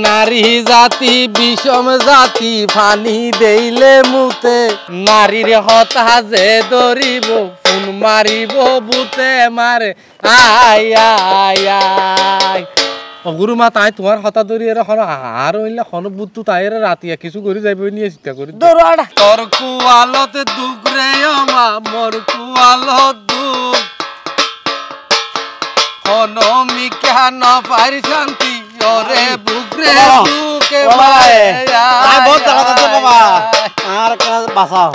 নারী জাতি বিষম জাতি ফানি দেইলে মুতে নারীর হতা যে ধরিব ফোন মারিব বুতে মারে আয় আয় আয় গুরুমা তাই তোমার হতা ধরি এর হন আর হইলে হন বুতু তাই রাতিয়া কিছু করে যাইবে নিয়ে চিন্তা করি তোর কুয়ালতে দুঃখ রে আমা মোর কুয়ালত দুঃখ অনমিকা না পারি শান্তি ওরে বুকরে বুকে মায়ে আয় বহুত জায়গা আছে বাবা আর কাজ বাঁচাও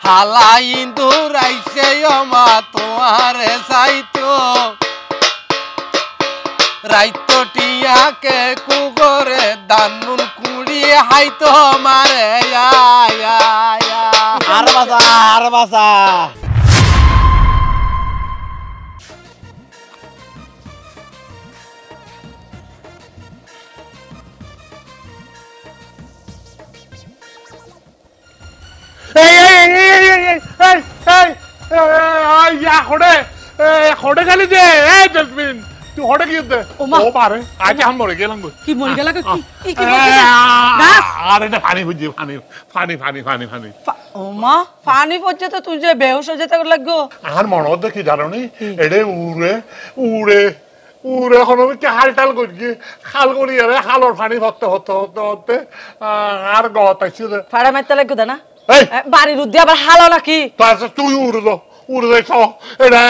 হালা ইন্দুর আইছে আমা তোমারে চাইতো রাইতো টিয়াকে কুগরে দানুন কুড়ি হাইতো মারে আয় আয় আর বাসা হড়ে খালি দে এই জসমিন তুই হড়ে কি দে ও পারে আজ আমি মরে গেলাম কি মরে গেল কি আরে না পানি বুঝি পানি পানি পানি পানি ওমা পানি পড়ছে তো তুই যে বেহুশ হয়ে যেতে লাগো আর মনে হচ্ছে কি জানো নি এডে উড়ে উড়ে উড়ে এখন আমি কি হালটাল করি খাল করি আরে খালর পানি হতে হতে হতে হতে আর গত আইছিল ফাড়া মারতে লাগো না বাড়ির উদ্দে আবার হালো নাকি তুই উড়ে দাও উড়ে যাইছ এটা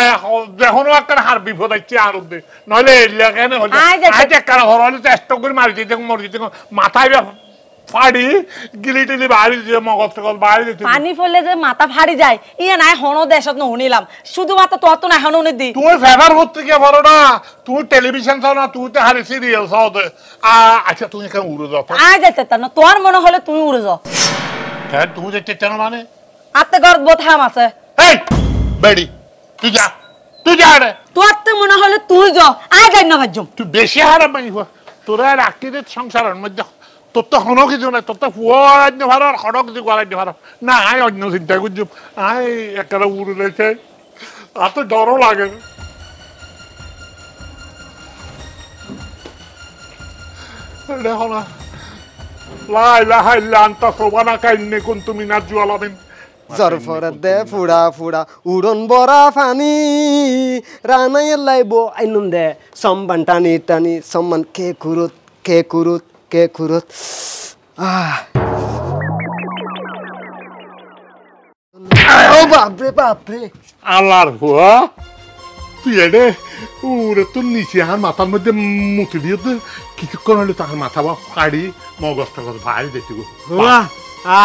যখন একটা হার বিপদ আইছে আর উদ্দে নইলে কেন হলে আজ একটা হরলে চেষ্টা করে মারি দিতে মরি দিতে মাথায় ফাড়ি গিলি টিলি বাড়ি দিয়ে মগজ টগজ বাড়ি দিতে পানি ফলে যে মাথা ফাড়ি যায় ইয়া নাই হনো দেশত নহনিলাম শুধুমাত্র তোর তো না হনো দি তুই ফেভার হতে কি বড় না তুই টেলিভিশন চাও না তুই তো হারি সিরিয়াল চাও আচ্ছা তুই কেন উড়ে যাও আয় যাইতে না তোর মনে হলে তুই উড়ে যাও হ্যাঁ তুই দেখতে চান মানে আত্তে ঘর বোথাম আছে এই বেডি তুই যা রে তোর তো মনে হলে তুই যাও আয় যাই না ভাজুম তুই বেশি হারাম মাই তোরা রাখিতে সংসারের মধ্যে তোর তো হনো কিছু নাই তোর তো ফুয়ারাজ্য ভাড়া হনো কিছু করাজ্য ভাড়া না আয় অন্য চিন্তা করছি আয় একটা উড়ে রেখে আর তো ডরও লাগে দেখো না লাই লাহাই লান্তা সোবানা কাইন্নে কোন তুমি না জুয়ালাবেন জরফরে দে ফুড়া ফুড়া উড়ন বরা ফানি রানাই লাইব আইনুন দে সম্মান টানি টানি সম্মান কে কুরুত কে কুরুত কে কুরুত ও বাপরে বাপরে আল্লাহর হুয়া তুই এডে উড়ে তোর নিচে আর মাথার মধ্যে মুতি দিয়ে কিছুক্ষণ হলে তার মাথা বা ফাড়ি মগজটা করে ভাই দেখতে গো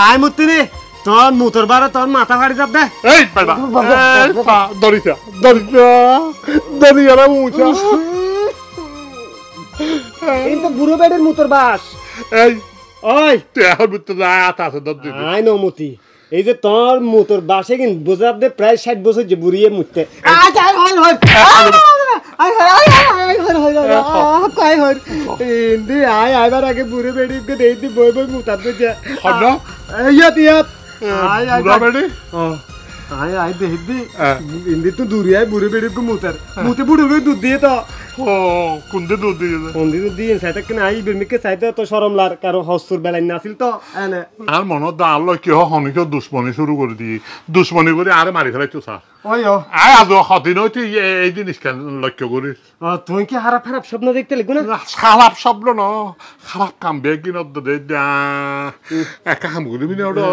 আই মুতি রে তোর মুতর বারে তোর মাথা ফাড়ি যাব দে এই বাবা দরিয়া রে মুচা এই তো বুড়ো বেডের মুতর বাস এই ওই তুই এখন মুততে আছে দর আই নো মুতি এই যে তোর মুতর বাসে কিন বুঝাব দে প্রায় 60 বছর যে বুড়িয়ে মুততে আজ আই হয় হয় কই হয় ইন্দি আইবার আগে বুড়ো বেডিকে দেই দি বই বই মুতাব দে যা হন ইয়াত বুড়া বেডি আই দেই দি ইন্দি তো দূরে আই বুড়ো বেডিকে মুতার মুতে বুড়ো বেডি দুধ দিয়ে তো ও কুন্দে দুধ দিয়ে সাইতে কিনা আই বিমিকে সাইতে তো শরম লার কারো হস্তুর বেলাই নাছিল তো এনে আর মনত আল্লাহ কি হনিকে দুশ্মনী শুরু করে দি দুশ্মনী করে আরে মারি ফেলাইছো স্যার ওই ও আয় আজ হদিন হইতে এই জিনিস কেন লক্ষ্য করিস তুই কি খারাপ খারাপ স্বপ্ন দেখতে লাগো না খারাপ স্বপ্ন ন খারাপ কাম বেগিন দে একা কাম করবি না ওটা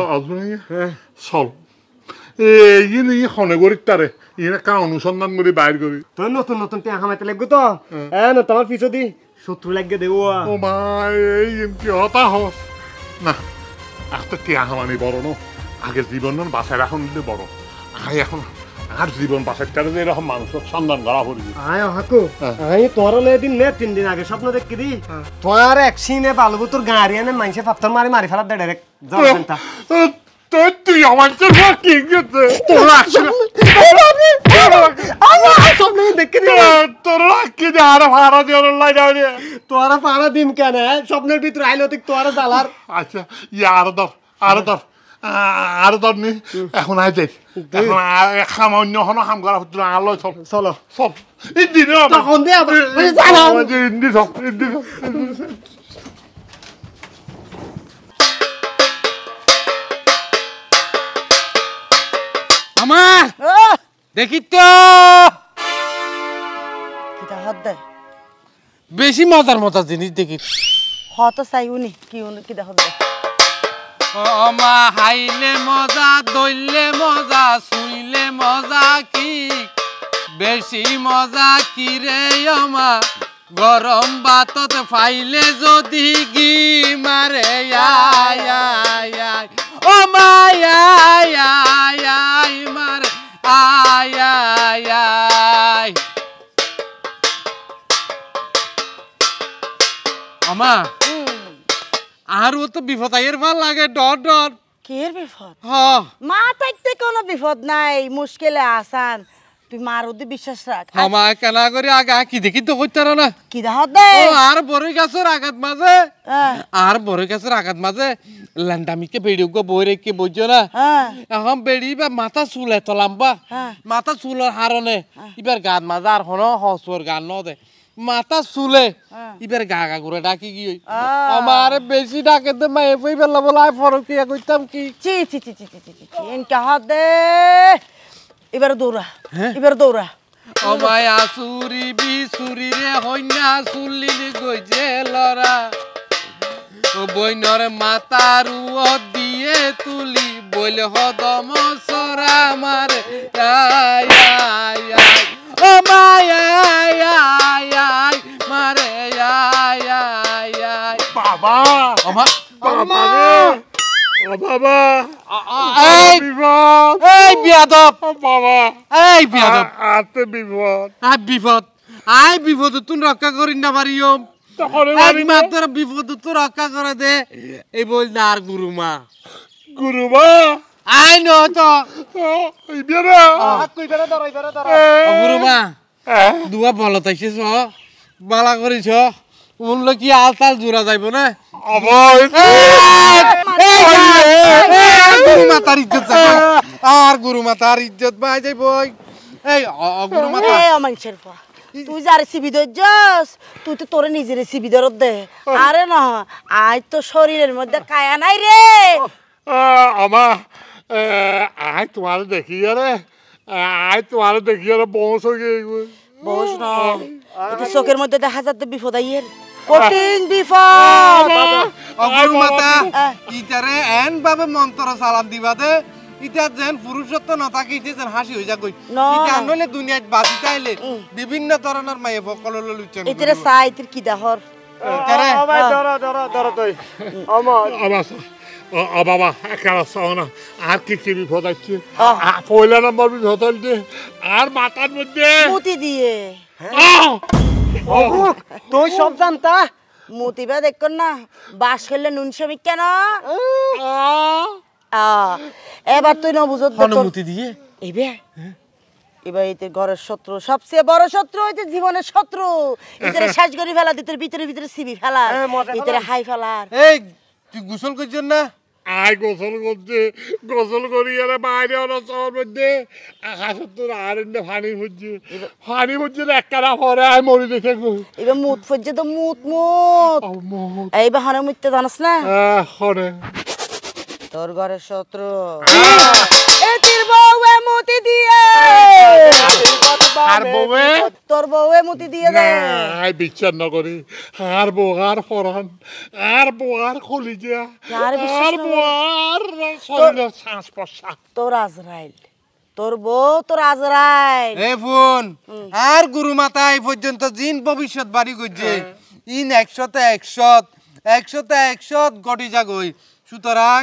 চল এই নিয়ে হনে করি তারে ইয়ে একটা অনুসন্ধান করে বাইর করি তুই নতুন নতুন টিয়া খামাইতে লাগবো তো না তোমার পিছু দি শত্রু লাগবে দেবো ও মাই এই কি হতা হস না একটা টিয়া খামানি বড় ন আগের জীবন বাসায় রাখুন দিলে বড় আয় এখন আর জীবন বাসায় তারা যে এরকম মানুষের সন্ধান করা পড়বি আয় হাকু আই তোর দিন নে 3 দিন আগে স্বপ্ন দেখি দি তোর এক সিনে বালবো তোর গাড়ি আনে মাইসে পাথর মারি ফেলা দে ডাইরেক্ট যাও চিন্তা তুই আমার কি গেছে তোরা স্বপ্ন দেখি দি তোরা কি আর ভাড়া দিয়ে লাগে তোরা ভাড়া দিম কেন স্বপ্নের ভিতরে আইলো তুই তোরা জ্বালার আচ্ছা আর দর নি এখন আই যাই এখন অন্য হন হাম করা হচ্ছে আলো চলো সব ইন্দি তখন দে আবার জ্বালাও ইন্দি সব দেখি তো কিটা হদ দে বেশি মজার জিনিস দেখি হত চাই উনি কি উনি কিটা হদ দে অমা হাইলে মজা দইলে মজা শুইলে মজা কি বেশি মজা কি রে অমা গরম বাতত ফাইলে যদি গি মারে আয় আয় আয় ও মায় আয় আয় আয় মারে আয় আয় আয় আমা আর ও তো বিপদ আইয়ের ভাল লাগে ডর ডর কের বিপদ হ্যাঁ মাথাইতে কোনো বিপদ নাই মুশকিলে আসান তুই মার উদ্দি বিশ্বাস রাখ আমা কেনা করে আগা কি দেখি তো কইতার না কি দাহত দে ও আর বড়ই গাছের আঘাত মাঝে আর বড়ই গাছের আঘাত মাঝে ল্যান্ডামিকে বেড়িও গো বই রেখে বুঝছো না এখন বেড়ি বা মাথা চুল এত লম্বা মাথা চুলের হারনে এবার গান মাঝে আর হন হসর গান ন দে মাথা চুলে এবার গা গা করে ডাকি গিয়ে আমার বেশি ডাকে দে মায়ে বই বেলা বলাই ফরক দিয়া কইতাম কি চি চি চি চি চি চি ইনকা হাত দে এবার দৌড়া এবার দৌড়া আমায় আসুরি বিসুরি রে হইনা চুলিনি গইছে লরা ও বইনর মাতার দিয়ে তুলি বলে হদম সরা মারে আয় আয় আয় ও মায় আয় আয় আয় মারে আয় আয় আয় বাবা আমা বাবা ও বাবা এই বিপদ এই বিয়াদব বাবা এই বিয়াদব আতে বিপদ আই বিপদ তুই রক্ষা করি না পারিও তখন একমাত্র বিপদ তো রক্ষা করে দে এই বল না আর গুরুমা গুরুমা আই ন তো ইবেরা গুরুমা দুয়া বলত আইছিস বালা করিস মূল্য কি আলতাল জোড়া যাইব না গুরুমাতার ইজ্জত আর গুরুমাতার ইজ্জত বাই যাইব এই গুরুমাতা মানুষের পা তুই যারে সিবি দইছস তুই তো তোরে নিজের সিবি দরদ দে আরে না আজ তো শরীরের মধ্যে কায়া নাই রে আমা আই তোমার দেখি রে আই তোমার দেখি রে বংশ বস না এটা চোখের মধ্যে দেখা যাচ্ছে বিপদ আইয়ের কঠিন বিপদ গুরুমাতা ইতারে এন ভাবে মন্ত্র সালাম দিবা দে ইটা যেন পুরুষত্ব না থাকে ইটা যেন হাসি হয়ে যাক ইটা নইলে দুনিয়াত বাঁচি তাইলে বিভিন্ন ধরনের মায়ে ফকলল লুচন এতরে সাই তোর কি দাহর ইতারে ধরো তুই বাবা একারা না আর কি কি বিপদ আছে পয়লা নম্বর বিপদ হচ্ছে আর মাথার মধ্যে মুতি দিয়ে তুই সব জানতা মুতিবা দেখ না বাস খেলে নুন শ্রমিক কেন এবার তুই না বুঝত অনুমতি দিয়ে এবার এতে ঘরের শত্রু সবচেয়ে বড় শত্রু হইতে জীবনের শত্রু ভিতরে শ্বাস করি ফেলা দিতে ভিতরে ভিতরে সিবি ফেলা ভিতরে হাই ফেলার এই তুই গোসল করছিস না আই গোসল করছে গোসল করি আর বাইরে অনসর মধ্যে আকাশের তোর আর পানি হচ্ছে একটা পরে আই মরি দেখে এবার মুত ফজছে তো মুত মুত এইবার হনে মুততে জানাস না হরে তোর ঘরের শত্রু এতির বউয়ে মুতি দিয়ে আর বউয়ে তোর বউয়ে মুতি দিয়ে দে আই বিচার না করি আর বউ আর ফরান আর বউ আর কলিজা আর বউ আর শরীরের শ্বাস প্রশ্বাস তোর আজরাইল তোর বউ তোর আজরাইল এ ফোন আর গুরুমাতা এই পর্যন্ত জিন ভবিষ্যৎ বাড়ি করছে ইন 100 গটি যাগই সুতরাং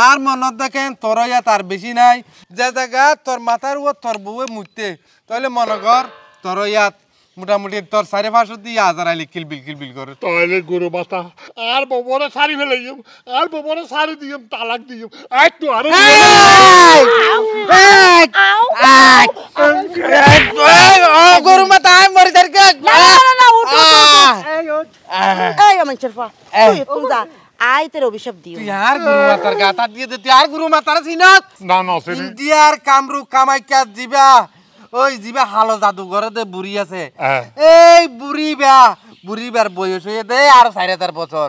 আর মনত দেখেন তোর ইয়া তার বেশি নাই যে জায়গা তোর মাথার উপর তোর বউয়ে মুততে তাহলে মনে কর তোর ইয়াত মোটামুটি তোর 5.5 দিয়ে আজারাইলে কিলবিল করে তাহলে গুরু মাতা আর ববরে সারি ফেলে আর ববরে সারি দিম তালাক দিম আই তো আর গুরুমাতা আমি মরি থাকি না উঠ এই আমার চরফা তুই যা আই তোর অভিশাপ দিও তুই আর গুরুমাতার গাতা দিয়ে দে তুই আর গুরুমাতার চিনত না না চিনি ইন্ডিয়ার কামরু কামাইকা জিবা ওই জিবা হালো জাদুঘরে দে বুড়ি আছে এই বুড়িবার বয়স হয়ে দে আর 4.5 বছর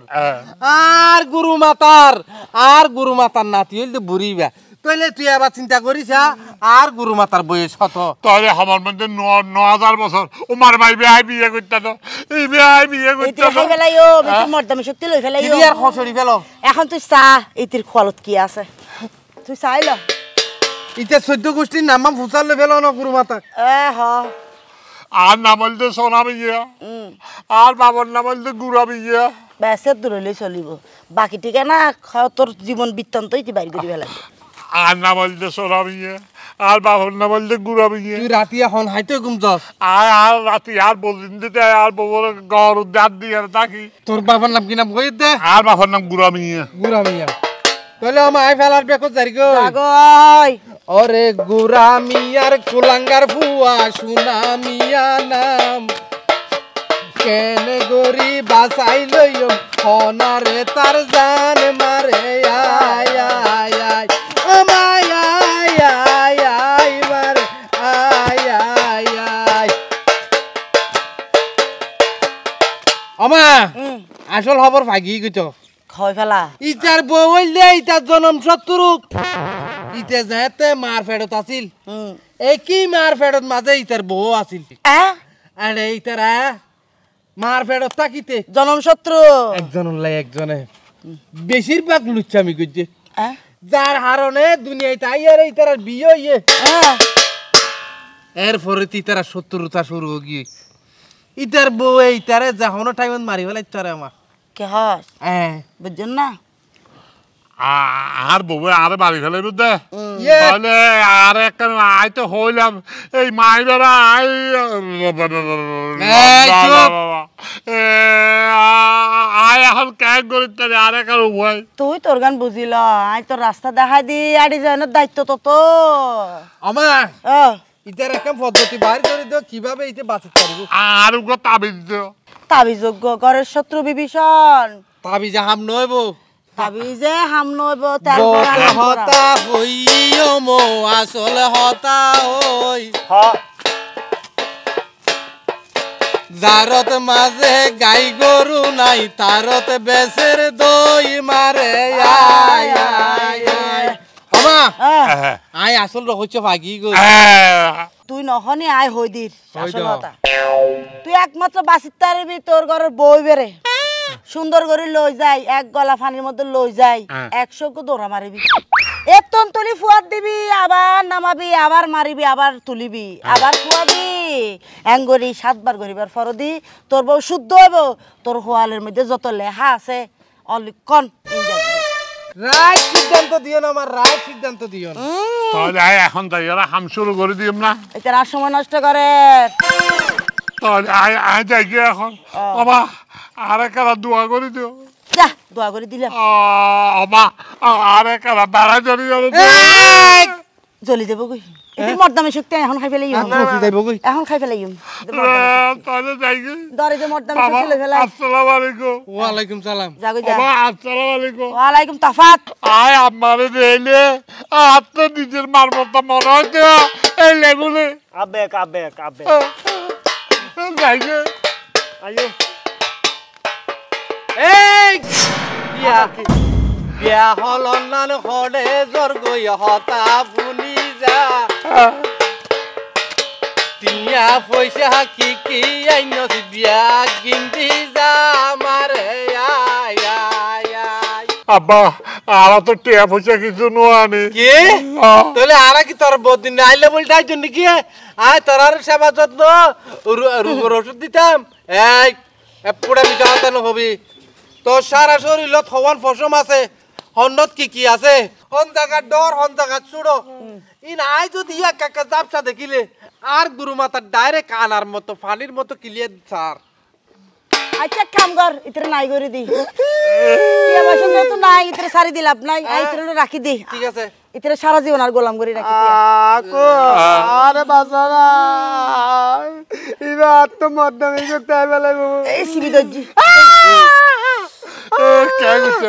আর গুরুমাতার নাতি হইল বুড়িবা তাইলে তুই আবার চিন্তা করিস আর গুরু মাতার বয়স কত তাহলে আমার মধ্যে 9000 বছর উমার ভাই বিয়ে করতে তো এই বিয়ে করতে ইতির খাই ফেলাইও বেশি মর্দামি শক্তি লই ফেলাইও কি আর খসড়ি ফেলো এখন তুই চা ইতির খোয়ালত কি আছে তুই চাইল ইতে 14 গোষ্ঠীর নাম ফুসালে ফেলো না গুরু মাতা হ আর নাম বলতে সোনা বিয়ে আর বাবার নাম বলতে গুড়া বিয়ে বেসের দূরলেই চলিব বাকি টিকা না তোর জীবন বৃত্তান্ত ইতি বাইর করি ফেলাই আর নাম বলতে সোনা বিয়ে আর বাবার নাম বলতে গুড়া বিয়ে তুই রাতি এখন হাইতে ঘুমছস আর রাতি আর বলিন দিতে আর বউর গর দাঁত দিয়ে থাকি তোর বাবার নাম কি নাম কই দে আর বাবার নাম গুড়া বিয়ে গুরা মিয়া তাহলে আমার আই ফেলার বেকো জারি গো আগই ওরে গুরা মিয়ার কুলাঙ্গার ফুয়া সোনা মিয়া নাম কেনে গরি বাসাই লইম হনারে তার জান মারে আয় আয় আয় আমায় আয় আয় আয় মারে আয় আয় আয় আমা আসল খবর ভাগি গইতো খয় ফেলা ইটার বউ হইলে ইটার জনম শত্রুক ইতে যেতে মার ফেরত আছিল একই মার ফেরত মাঝে ইটার বউ আছিল আরে ইতারা মার ফেরত থাকিতে জনম শত্রু একজন লাই একজনে বেশিরভাগ লুচ্চামি করছে যার হারণে দুনিয়ায় তাই আর ইতার বিয়ে হইয়ে এরপরে ইতারা শত্রুতা শুরু হয়ে গিয়ে ইতার বউ ইতারে যখনও টাইমত মারি ফেলাই তারে আমার কে হস বুঝছেন না আর বউ আর বাড়ি ফেলে বুঝতে তাহলে আর একটা আই তো হইলাম এই মাইরা আই আয় এখন ক্যাক করিতে আর একটা উপায় তুই তোর গান বুঝিল আই তোর রাস্তা দেখাই দি আড়ি যাওয়ার দায়িত্ব তো তো আমার ইতার একটা পদ্ধতি বাইর করে দিও কিভাবে ইতে বাঁচতে পারবো আর উগো তাবিজ দিও তাবিযোগ্য ঘরের শত্রু বিভীষণ তাবিজ হাম নইব তাবিজে হাম নইব হতা হইও মো আসল হতা হই জারত মাঝে গাই গরু নাই তারত বেসের দই মারে আয় আয় আয় আমা আয় আসল রহস্য ভাগি গো তুই নহনি আয় হইদির আসলতা তুই একমাত্র বাসিত তারবি তোর ঘরের বই বেরে সুন্দর করে লই যাই এক গলা পানির মধ্যে লই যাই 100 কো দৌড়া মারিবি এতন তুলি ফুয়াদ দিবি আবার নামাবি আবার মারিবি আবার তুলিবি আবার ফুয়াবি এঙ্গরি 7 বার করিবার ফরদি তোর বউ শুদ্ধ হইব তোর হোয়ালের মধ্যে যত লেখা আছে অলিকন ইংরেজি রাইট সিদ্ধান্ত দিও না আমার রাইট সিদ্ধান্ত দিও না তাহলে এখন তাই এরা হাম শুরু করে দিম না এটা আর সময় নষ্ট করে তাহলে আয় যাই গিয়ে এখন বাবা আর একটা দোয়া করে দিও যা দোয়া করে দিলাম বাবা আর একটা বেড়া জড়ি জলি দেব কই এটি মর্দামে শক্তি এখন খাই ফেলাই এখন খাই ফেলাই তাহলে যাই গে দরে যে মর্দামে শক্তি লই ফেলাই আসসালামু আলাইকুম ওয়া আলাইকুম সালাম যাগো যা বাবা আসসালামু আলাইকুম ওয়া আলাইকুম তাফাত আয় আমারে দেইলে আর তো নিজের মারমত মনে হচ্ছে এই লেগুলে আবেক যাই গে আয়ো এই বিয়া হল নান হড়ে জোর গই হতা বুনি যা তিয়া পয়সা কি কি আইনো বিয়া গিন্দি যা মারে আয় আয় আয় আব্বা আর তো টিয়া পয়সা কিছু নোয়ানি কি তাহলে আরা কি তোর বদিন আইলে বলটাই জন্য কি আয় তোর আর সেবা যত্ন রোগের ওষুধ দিতাম এই পুরা মিঠা হতানো হবি তোর সারা শরীরত হওয়ান ফসম আছে হন্নত কি কি আছে হন জায়গা ডর হন জায়গা চুড়ো ইন আই যদি একা একা জাপসা দেখিলে আর গুরু মাতার ডাইরেক্ট আনার মতো ফানির মতো কিলিয়ে ছাড় আচ্ছা কাম কর ইতরে নাই করে দি টিয়া পয়সা তো নাই ইতরে সারি দিলাম নাই ইতরে রাখি দি ঠিক আছে ইতরে সারা জীবন আর গোলাম করে রাখি আকো আরে বাসারা ইবা তো মদ্দামি করতে আইবালাই বাবু এই সিবি দজ্জি কে গেছে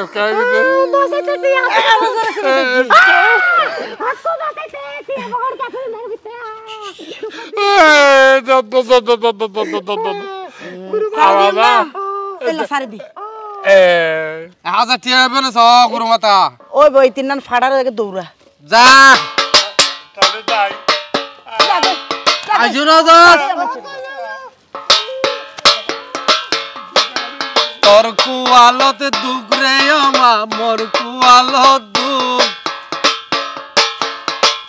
বসাইতে তুই আমার সিবি দজ্জি হাসো বসাইতে তুই আমার কাছে মেরে দিতে এলা সারি দি হাজার টিয়া হবে না স গুরু মাতা ওই বই তিন নান ফাড়ার আগে দৌড়া যা তাহলে যাই আইজো না যাস তোর কুয়ালতে দুঃখ রে আমা মোর কুয়ালত দুঃখ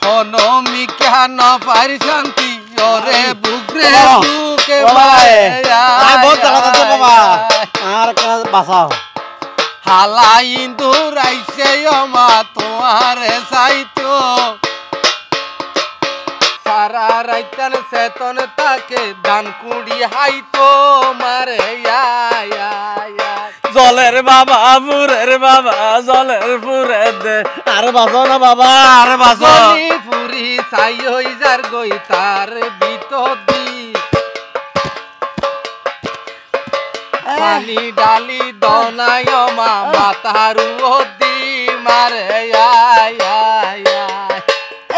হনমি কেন পারি শান্তি ওরে বুকরে বুকে আয় বহুত জ্বালা করছে বাবা আর বাঁচাও হালা ইন্দুর আইসে আমা তোমারে চাইতো সারা রাইতান চেতন তাকে দান কুড়ি হাইতো মারে জলের বাবা পুরের বাবা জলের পুরে দে আরে বাঁচো না বাবা আরে বাঁচো পুরি চাই হই যার গই তার ভিতর দি পানি ডালি দনায় মা মাতারু দি মারে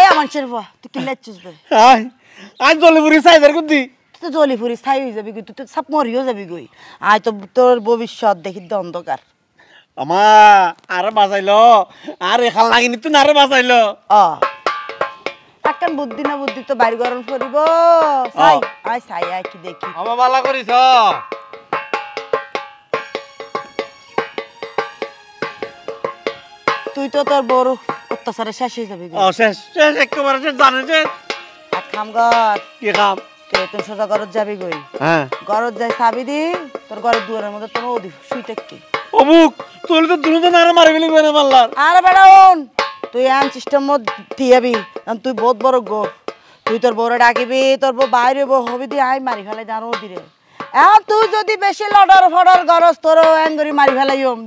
এই মানুষের বাবা তুই কি লেচ্ছিস বে আজ জলিপুরি সাইজের কুদ্দি তুই জলি ফুরি স্থায়ী হয়ে যাবি তুই তো সব মরিও যাবি গই আয় তো তোর ভবিষ্যৎ দেখি অন্ধকার আমা আরে বাঁচাইলো আর এখান লাগিনি তুই আরে বাঁচাইলো একখান বুদ্ধি না বুদ্ধি তো বাড়ি গরম করিব সাই আয় সাই আয় কি দেখি আমার বালা করিস তুই তো তোর বড় অত্যাচারে শেষ হয়ে যাবি শেষ শেষ একেবারে শেষ জানে যে এক কাম কর কি কাম তুই সোজা ঘরত যাবি গই হ্যাঁ ঘরত যাই চাবি দি তোর ঘরের দুয়ারের মধ্যে তোর ওদি শুই থাকতি অমুক তুই তো দুজন আরে মারি ফেলি না মাল্লার আরে বেটা ওন তুই আন সিস্টেম মত দিয়াবি তুই বহুত বড় গো তুই তোর বউরে ডাকিবি তোর বউ বাইরে বউ হবি দি আই মারি ফেলাই জানো দিরে এখন তুই যদি বেশি লডর ফডর গরস তোর এঙ্গরি মারি ফেলাইম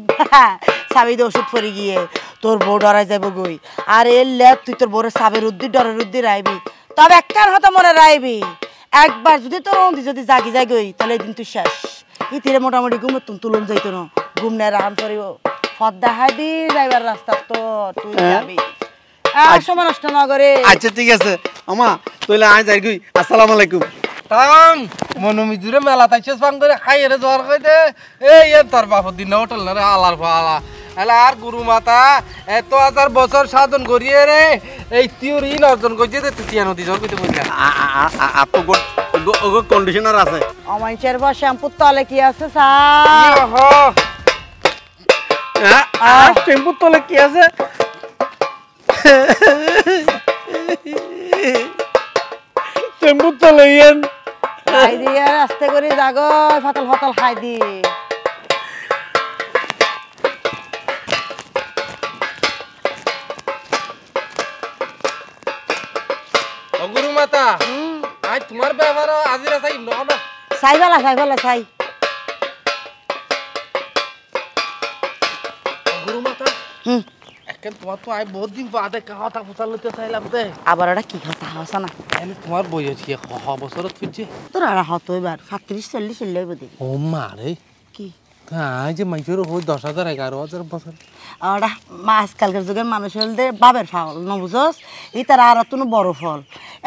চাবি দিয়ে ওষুধ পরি গিয়ে তোর বউ ডরাই যাব গই আর এর লেপ তুই তোর বউরে সাবের উদ্দি ডরের উদ্দি রাইবি তবে একটার হতে মনে রাইবি একবার যদি তোর অন্দি যদি জাগি যাই গই তাহলে এদিন তুই শেষ ইতিরে মোটামুটি ঘুমে তুলন যাইতো না ঘুম নেয় রাহান করিব ফদ্দা হাইদি যাইবার রাস্তা তো তুই যাবি সময় নষ্ট না করে আচ্ছা ঠিক আছে আমা তুইলে আয় যাই গই আসসালামু আলাইকুম টাং মনুমিজুরে মেলা তাইছিস বাং করে খাই রে জ্বর কইতে এই তোর বাপর দিন হোটেল না রে আলার ফালা আলা আর গুরু মাতা এত হাজার বছর সাধন করিয়ে রে এই তিউর ইন অর্জন করছে তুই তিয়া নদী জ্বর কইতে বলছিস আপু গো কন্ডিশনার আছে অমাইচের বা শ্যাম্পুর তলে কি আছে স্যার আর শ্যাম্পুর তলে কি আছে শ্যাম্পুর তলে ইয়েন খাই দিয়ে আস্তে করে জাগো ফাতল ফাতল খাই দি গুরু মাতা আই তোমার ব্যবহার আজিরা চাই না চাই চাই গুরু মাতা এখন তোমার তো আই বহুত দিন বাদে কথা ফুটাল লইতে চাইলাম দে আবার এটা কি কথা হসা না এনে তোমার বই আছে বছরত ফুটছে তোর আর হতো এবার 35-40 চলে যাইব দেখি ও মারে কি আই যে মাইজের হই 10,000 11,000 বছর ওটা মা আজকালকার যুগের মানুষ হলদে বাবের ফল ন বুঝস ই তারা আর তো বড় ফল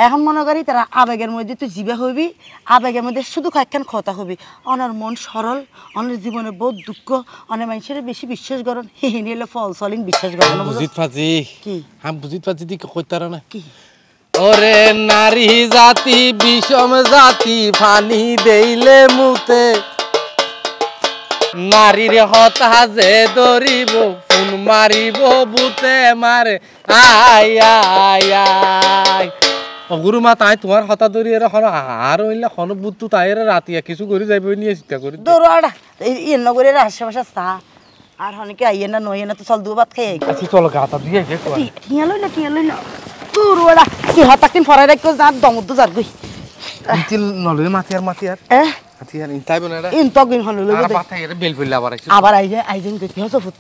এখন মনে করি তারা আবেগের মধ্যে তুই জিবে হইবি আবেগের মধ্যে শুধু কয়েকখান কথা হবি অনার মন সরল অনেক জীবনে বহুত দুঃখ অনেক মানুষের বেশি বিশ্বাস করেন হিনি হলে ফল সলিং বিশ্বাস করেন বুঝিত পাচ্ছি কি আমি বুঝিত পাচ্ছি দি কইতারা না কি ওরে নারী জাতি বিষম জাতি ফানি দেইলে মুতে নারীর হতা যে দরিব ফোন মারিব বুতে মারে আয় আয় আয় গুরু মা তাই তোমার হতা দরি আর হইলে খন বুতু তাই রাতিয়া কিছু করে যাইব নিয়ে চিন্তা করি দৌড়া ইয়ে নগরের আশেপাশে চা আর হনিকে আইয়ে না নইয়ে না তো চল দু ভাত খাই আচ্ছা চলো গাতা দিয়ে টিয়া লইলা দৌড়া কি হতাকিন ফরাই রাখো যা দমদ্দ যার গই নলে মাতিয়ার মাতিয়ার ইনতাই বনারা ইন তগিন হলো লইব আর বাতাই রে বেল ফেললে আবার আইজেন কই হসো ফুট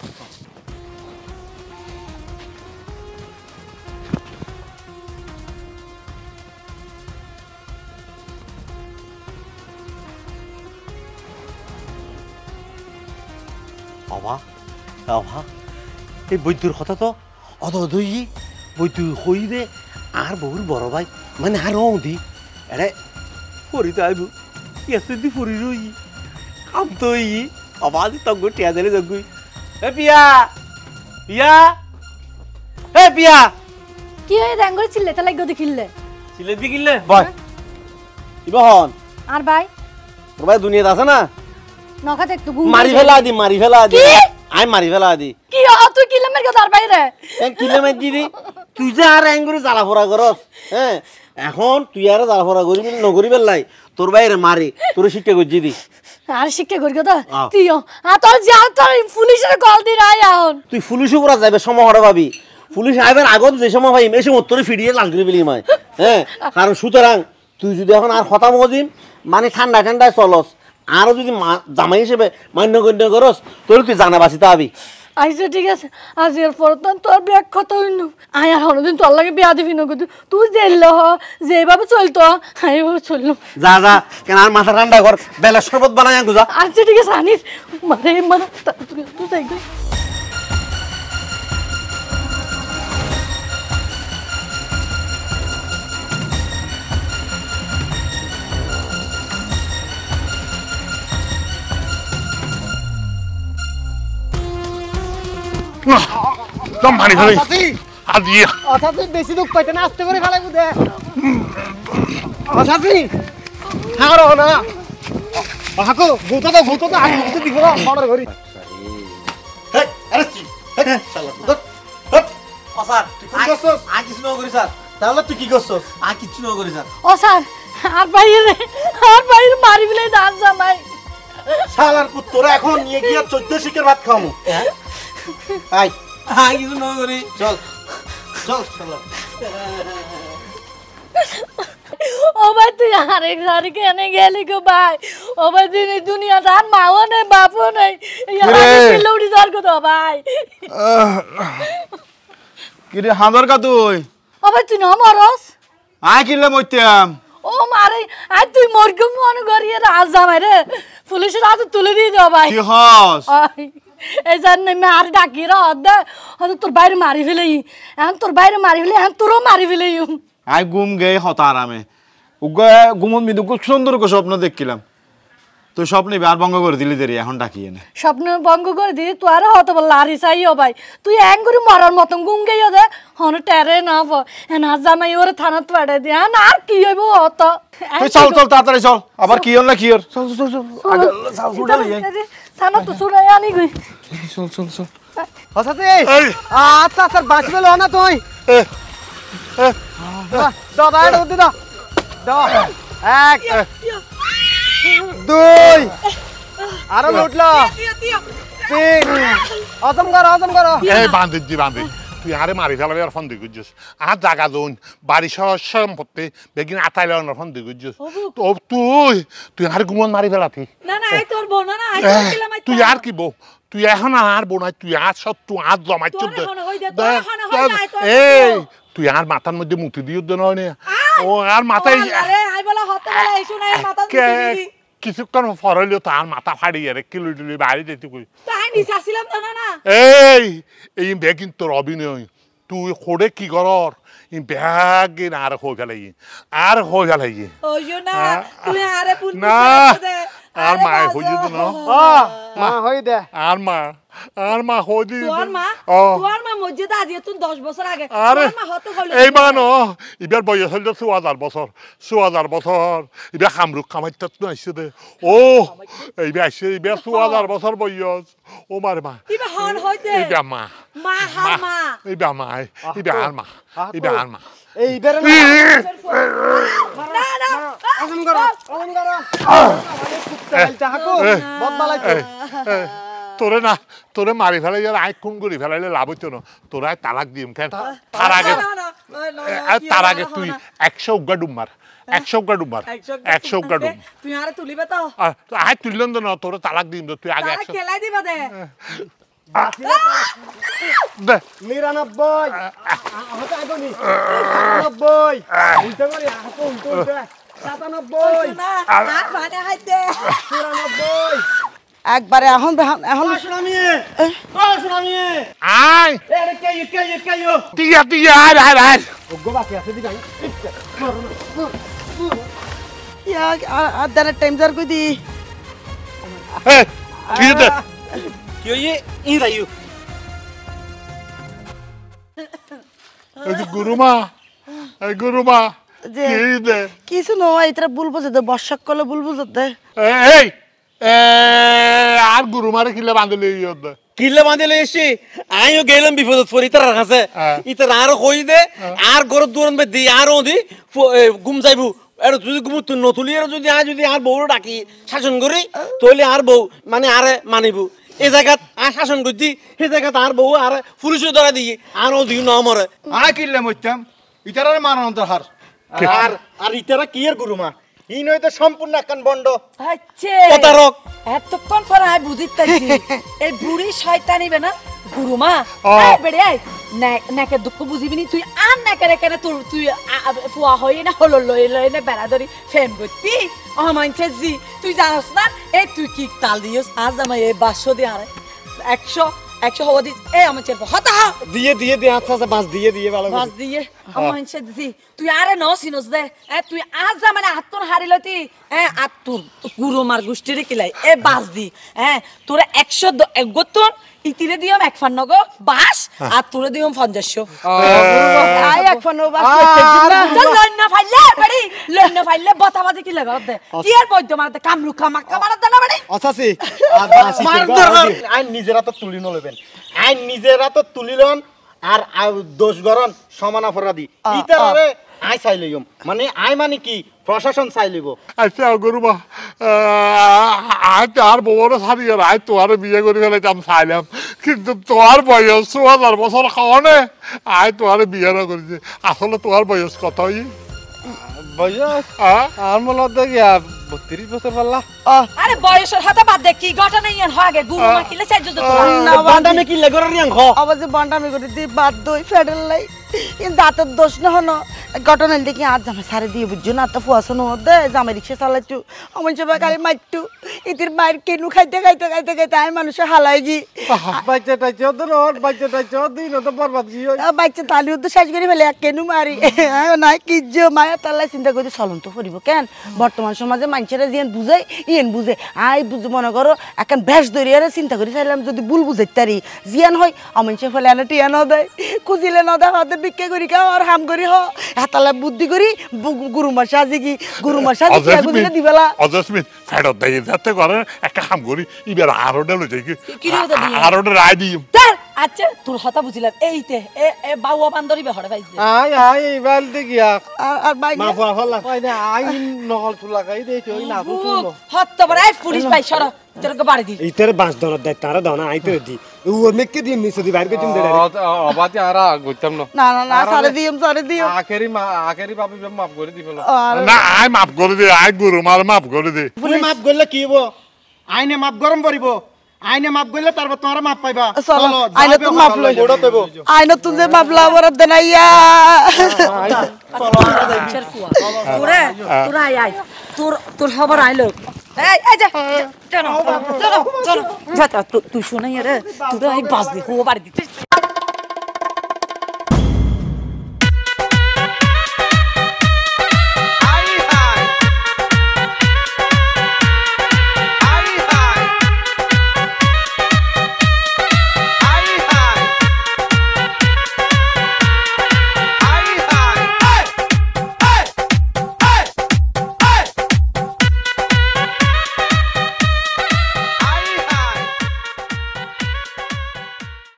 বাবা বাবা এই বৈদ্যুর কথা তো অদই বৈদ্যু হইবে আর বহুর বড় ভাই মানে আর দি এরে ফরিতে আইব এসে দি ফরি রই কাম তো ই আবাজ তঙ্গ টিয়া দিলে জগুই এ পিয়া পিয়া এ পিয়া কি হয়ে র্যাঙ্গরে চিল্লাতে লাগো দেখিলে সিলে দি কিলে বয় ইবহন আর ভাই তোর ভাই দুনিয়াতে আছে না নখাতে একটু ঘুম মারি ফেলা দি আই মারি ফেলা দি কি তুই কিলেমের কথা আর বাইরে কিলে মাই দিদি তুই যে আর র্যাঙ্গরে জ্বালা ফোরা করস হ্যাঁ এখন তুই আর জ্বালা ফোরা করিবি নগরি বেলাই তোর বাইরে মারি তোর শিক্ষা করছি দি আর শিক্ষা করি কথা তুইও তোর যা তোর পুলিশের কল দি নাই এখন তুই পুলিশ উপর যাবে সময় হড়া ভাবি পুলিশ আইবার আগত যে সময় ভাই এই সময় তোর ফিরিয়ে লাল করে ফেলি মাই হ্যাঁ কারণ সুতরাং তুই যদি এখন আর কথা মজিম মানে ঠান্ডা ঠান্ডায় চলস আরো যদি জামাই হিসেবে মান্য গণ্য করস তোর তুই জানা বাঁচিতে হবি আইসে ঠিক আছে আজ এর পর তোর বিয়ে কত হইন আই আর হনদিন তোর লাগে বিয়া দিবি না কিন্তু তুই জেল হ যেভাবে চলতো এইভাবে চললো যা যা কেন আর মাথা ঠান্ডা কর বেলা শরবত বানাই আনকু যা আচ্ছা ঠিক আছে আনিস মানে তুই দেখবি দম পানি ফেলে আজিয়া অসাসি বেশি দুঃখ পাইতে না আস্তে করে ফেলাই বুঝে অসাসি হাঁড়ো না হাঁকো গুতো তো আগে গুতো দিব অর্ডার করি হেই আরে কি হেই শালা হট অসার তুই কি করছস আই কিছু না করি স্যার তাহলে তুই কি করছস আই কিছু না করি স্যার ও স্যার আর বাইরে মারি ফেলে দান জামাই শালার পুত্তরা এখন নিয়ে গিয়া 14 শিকের ভাত খাওয়ামু আই আই কিছু না করি চল চল শালা ও ভাই তুই আরেক সারি কেনে গেলি গো ভাই ও ভাই দিন দুনিয়া তার মাও নেই বাপও নেই লৌড়ি যার কথা ভাই কিরে হাঁদার কা তুই ও ভাই তুই না মরস আয় কিনলে মইতাম ও মারে আজ তুই মরকে মনে করিয়ে রাজ জামাই রে পুলিশের হাতে তুলে দিয়ে দাও ভাই কি হস এই জন্য আমি আর ডাকি রা হদ তোর বাইরে মারি ফেলেই এখন তোর বাইরে মারি ফেলে এখন তোরও মারি ফেলেই আই ঘুম গে হতা আরামে উগা ঘুমন মিদু খুব সুন্দর করে স্বপ্ন দেখছিলাম তুই স্বপ্নে আর ভঙ্গ করে দিলি দেরি এখন ডাকি এনে স্বপ্ন ভঙ্গ করে দি তুই আর হতো বল লারি চাইও ভাই তুই এঙ্গুরি মরার মতন ঘুম গেইও দে হন টেরে না না জামাই ওরে থানাত পাড়ে দি আর কি হইব হতো তুই চল চল তাড়াতাড়ি চল আবার কি হল না কি হল চল চল চল আগে চল উড়া লিয়ে থানা তো সুরাই আনি গই চল চল চল অসাসি আচ্ছা আচ্ছা বাঁচবে লো না তুই দাদা এটা উঠে দাও দাও এক দুই আরো লুটলো তিন অজম করো এই বান্ধি তুই আরে মারি ফেলাবে আর ফোন দিয়ে গুজছিস আর জাগা দোন বাড়ি সম্পত্তি বেগিন আতাইলে আর ফোন দিয়ে গুজছিস তো তুই আর গুমন মারি ফেলাতি না না আই তোর বোন না আই তুই আর কি বউ তুই এখন আর বোনাই তুই আর সব তুই আর জমাই চুদ এই তুই আর মাথার মধ্যে মুতি দিও দে নয় ও আর মাথায় কিছুক্ষণ ফরইল তার মাথা ফাড়িয়ে রে কিলো টিলো বাড়ি যেতে কই এই বেগিন তোর অভিনয় তুই খোড়ে কি করর এই ব্যাগিন আর হয়ে ফেলাই না আর মা হই যেত না মা হই দে আর মা হই দি তোর মা মসজিদে আজি তুই 10 বছর আগে তোর মা হতে হলো এই মানো ইবার বয়স হল 4000 বছর ইবার খামরুক খামাইতত না আইছে দে ও ইবার আইছে ইবার 4000 বছর বয়স ও মার মা ইবার হন হই দে ইবার মা ইবার মা ইবার আর মা এই বেরে না অজম করো চালটা হাকো বদ বালাইতো তোরে মারি ফেলাই আর আই খুন করি ফেলাইলে লাভ হইতো না তোরা তালাক দিম কেন তার আগে তুই 100 উগা ডুম মার 100 উগা ডুম তুই আরে তুলিবে তো আই তুললেন না তোরে তালাক দিম তুই আগে 100 খেলাই দিবা দে 99 হতে আগনি 99 উল্টা করে হাকো উল্টা 97 না আর ভানে হাইতে 94 একবারে এখন সুনামিয়ে আই এরে কে টিয়া আয় ওগো বাকি আছে দি গাই আর দেনের টাইম জার কই দি এই ঠিক আছে কি হইছে ই রাইও এই যে গুরুমা এই গুরুমা যে কি দে কিছু নয় এটা বলবো যে বর্ষাক কলে বলবো যে এই আর গুরুমারে কিলে বাঁধলে ইয়দে কিলে বাঁধলে এসে আমিও গেলাম বিপদত পড়ি ইতার কাছে ইতার আরো কই দে আর গরর দূরন বে দি আর ওদি গুম যাইবো আর যদি গুম নতুলি আর যদি আর বউ ডাকি শাসন করি তাহলে আর বউ মানে আরে মানিবো এই জায়গাত আর শাসন করছি সেই জায়গাত আর বউ আর পুলিশে ধরা দিই আর ওদি ন মরে কিনলে মইতাম ইতার মারণ অন্তর হার আর আর ইতারা কি এর গুরুমা ই নয় তো সম্পূর্ণ একখান বন্ড আচ্ছা প্রতারক এতক্ষণ পর আমি বুঝিতেছি এই বুড়ি শয়তানিবে না গুরুমা বেড়ে আয় নাকে দুঃখ বুঝিবি নি তুই আর নাকে রেখে তুই ফুয়া হয়ে না হলো লয়ে না বেড়া ধরি ফেম করতি অমানছে জি তুই জানোস না এই তুই কি তাল দিস আজ আমার এই 500 দিয়ে আর 100 হওয়া দিস এই আমার চেয়ে হতা দিয়ে আচ্ছা বাস দিয়ে ভালো বাস দিয়ে অমানছে জি তুই আরে ন সিনস দে তুই আজ মানে আত্মন হারিলতি আত্মর গুরুমার গোষ্ঠীর কিলাই এ বাস দি তোরা 100 গতন ইতিরে দিয়ম 1 নগ বাস আর তোরে দিয়ম 500 আই এক ফানো বাস চল লন্না ফাইলে বাড়ি লন্না ফাইলে বতাবাজি কি লাগা দে কি আর বৈদ্য মারতে কামরু খামাক্কা মারতে না বাড়ি আচ্ছা মার দরকার আইন নিজেরা তো তুলি নলেবেন আইন নিজেরা তো তুলিলন আর দোষ গরন সমান অপরাধী ইতারে আই চাইলইম মানে আই মানে কি প্রশাসন চাইলিব আচ্ছা গুরুমা আই তার বউরে ছাড়ি আর আই তোয়ারে বিয়ে করে ফেলাইতাম চাইলাম কিন্তু তোর বয়স 4000 বছর খাওয়ানে আই তোয়ারে বিয়ে না করেছি আসলে তোর বয়স কত বয়স আর মনে হতো গিয়া 32 বছর পাল্লা আরে বয়সের হাতে বাদ দে কি ঘটনা ইয়ান হয় গুরুমা কিলে চাইজ তো না বান্ডামে কি লাগর রিয়াং খ আবার যে বান্ডামি করে দি বাদ দই ফেডাল লাই ইন দাঁতের দোষ না হনো ঘটনা দেখি আজ জামা সারে দিয়ে বুঝছো না তো ফুয়াছো নো দে জামা রিক্সা চালাইছু আমার সবাই গাড়ি মাইটু ইতির মায়ের কেনু খাইতে আই মানুষে হালাই গি বাচ্চাটা চোদর বাচ্চাটা চোদিন তো বরবাদ কি হই বাচ্চা তালিও তো শেষ করে ফেলে কেনু মারি নাই কি যে মায়া তালাই চিন্তা করে চলন তো করিব কেন বর্তমান সমাজে মানুষেরা যেন বুঝাই ইয়েন বুঝে আই বুঝে মনে করো এখন ভেস ধরিয়ারে চিন্তা করে চাইলাম যদি ভুল বুঝাইতে পারি জিয়ান হয় অমানসে ফেলে আনা টিয়া ন দেয় খুঁজিলে ন দেয় হতে বিক্রি করি খাও আর হাম করি হ হাতালে বুদ্ধি করি গুরুমার সাজি কি গুরুমার সাজি বুঝলে দিবেলা অজস্মিন ফেরত দিয়ে যাতে করে একটা হাম করি ইবার আরোডে লই যাই কি আরোডে রায় দিই আচ্ছা তোর হতা বুঝিলাম এইতে এ বাউয়া বান্দরি বেহড়ে পাইছে আই এইবালতে গিয়া আর ভাই মাফা হল্লা কই না আই নকল চুলা গাই দেই ওই না বুঝলো হত বড় এই পুলিশ ভাই সর তোরকে বাড়ি দি ইতারে বাস ধরার দায়িত্ব আর দাও না আইতে দি ও মেকে দিন নিছে দি বাইরে তুমি দেড়ে অবাতি আরা গইতাম না সারে দিম আখেরি বাবু মাফ করে দি ফেলো না আই মাফ করে দে আই গুরুমার মাফ করে দে তুমি মাফ করলে কি হবো আইনে মাফ গরম করিব আইনে মাফ করলে তারপর তোমরা মাফ পাইবা চলো আইনে তুমি মাফ লই আইনে তুমি যে মাফ লাবর দেনাইয়া তোরা আই তোর খবর আইলো এই যা চলো তুই শোনাই রে তুই বাস দি বাড়ি দিতে